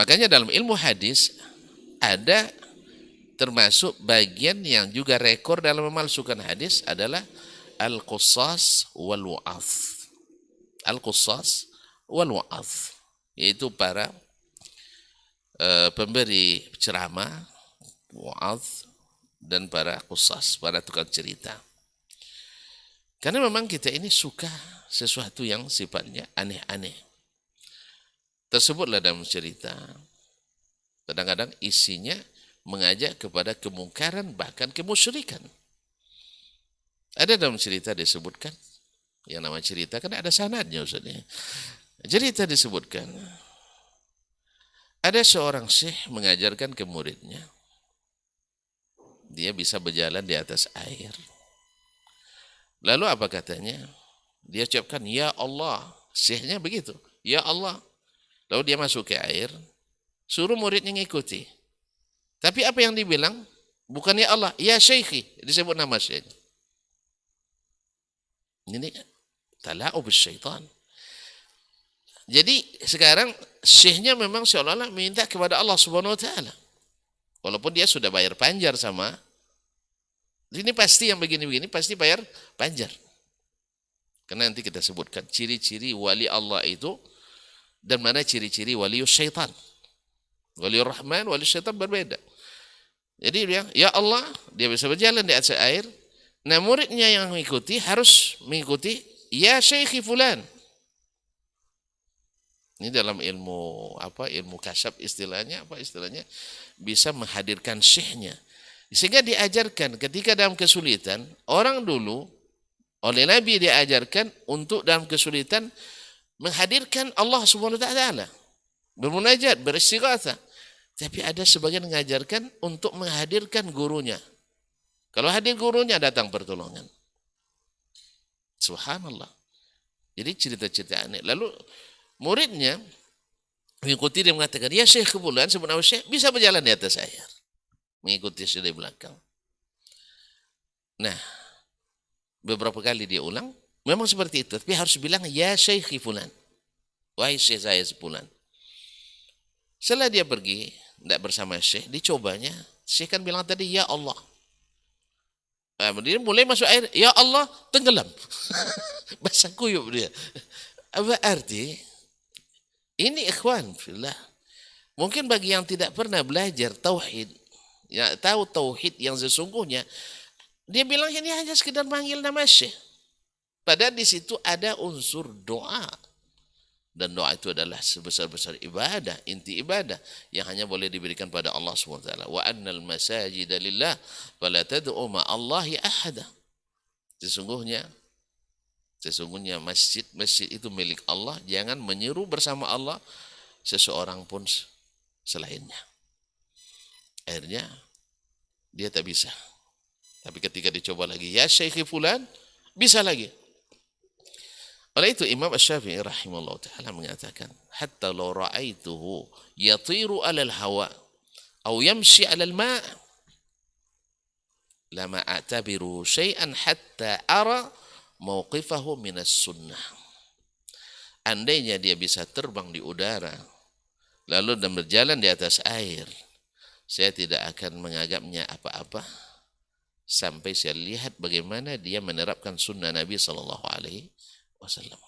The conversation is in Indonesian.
Makanya dalam ilmu hadis ada termasuk bagian yang juga rekor dalam memalsukan hadis adalah al-qussas wal wa'adh. Al-qussas wal wa'adh, yaitu para pemberi ceramah, wa'adh, dan para qussas, para tukang cerita. Karena memang kita ini suka sesuatu yang sifatnya aneh-aneh. Tersebutlah dalam cerita. Kadang-kadang isinya mengajak kepada kemungkaran, bahkan kemusyrikan. Ada dalam cerita disebutkan, yang nama cerita kan ada sanadnya Ustaz. Cerita disebutkan, ada seorang syekh mengajarkan ke muridnya, dia bisa berjalan di atas air. Lalu apa katanya? Dia ucapkan, ya Allah. Syekhnya begitu, ya Allah. Lalu dia masuk ke air, suruh muridnya ngikuti. Tapi apa yang dibilang? Bukan ya Allah, ya syekhi. Disebut nama syekh. Ini tala'ub syaitan. Jadi sekarang syekhnya memang seolah-olah minta kepada Allah Subhanahu wa taala. Walaupun dia sudah bayar panjar sama, ini pasti yang begini-begini pasti bayar panjar. Karena nanti kita sebutkan ciri-ciri wali Allah itu dan mana ciri-ciri wali syaitan. Wali Rahman, wali syaitan berbeda. Jadi dia, ya Allah, dia bisa berjalan di atas air. Nah, muridnya yang mengikuti harus mengikuti ya syekhi fulan. Ini dalam ilmu apa? Ilmu kasyaf istilahnya apa istilahnya? Bisa menghadirkan syekhnya. Sehingga diajarkan ketika dalam kesulitan, orang dulu oleh Nabi diajarkan untuk dalam kesulitan menghadirkan Allah Subhanahu wa taala. Bermunajat, beristighatsah. Tapi ada sebagian mengajarkan untuk menghadirkan gurunya. Kalau hadir gurunya datang pertolongan. Subhanallah. Jadi cerita-cerita aneh. Lalu muridnya mengikuti dia mengatakan, ya syekh kebulan sebut nama syekh bisa berjalan di atas air. Mengikuti syekh di belakang. Nah, beberapa kali dia ulang, memang seperti itu. Tapi harus bilang, ya syekh fulan. Wahai syekh saya sepulan. Setelah dia pergi, tidak bersama syekh, dicobanya. Syekh kan bilang tadi, ya Allah. Nah, dia mulai masuk air, ya Allah, tenggelam. Basah kuyup dia. Apa arti? Ini ikhwan fillah. Mungkin bagi yang tidak pernah belajar tauhid, ya, tahu tauhid yang sesungguhnya, dia bilang ini hanya sekedar manggil nama syekh. Padahal di situ ada unsur doa. Dan doa itu adalah sebesar-besar ibadah, inti ibadah yang hanya boleh diberikan pada Allah SWT. Wa annal masajida lillah fala tad'u ma'allahi ahada. Sesungguhnya masjid itu milik Allah, jangan menyeru bersama Allah seseorang pun selainnya. Akhirnya dia tak bisa. Tapi ketika dicoba lagi, ya syekhi fulan, bisa lagi. Oleh itu Imam Asy-Syafi'i rahimahullah ta'ala mengatakan, hatta law ra'aituhu yatiru 'alal hawa aw yamshi 'alal ma' lama a'tabiru syai'an hatta ara mauqifahu minas sunnah. Andainya dia bisa terbang di udara lalu dan berjalan di atas air, saya tidak akan menganggapnya apa-apa sampai saya lihat bagaimana dia menerapkan sunnah Nabi sallallahu alaihi wasallam.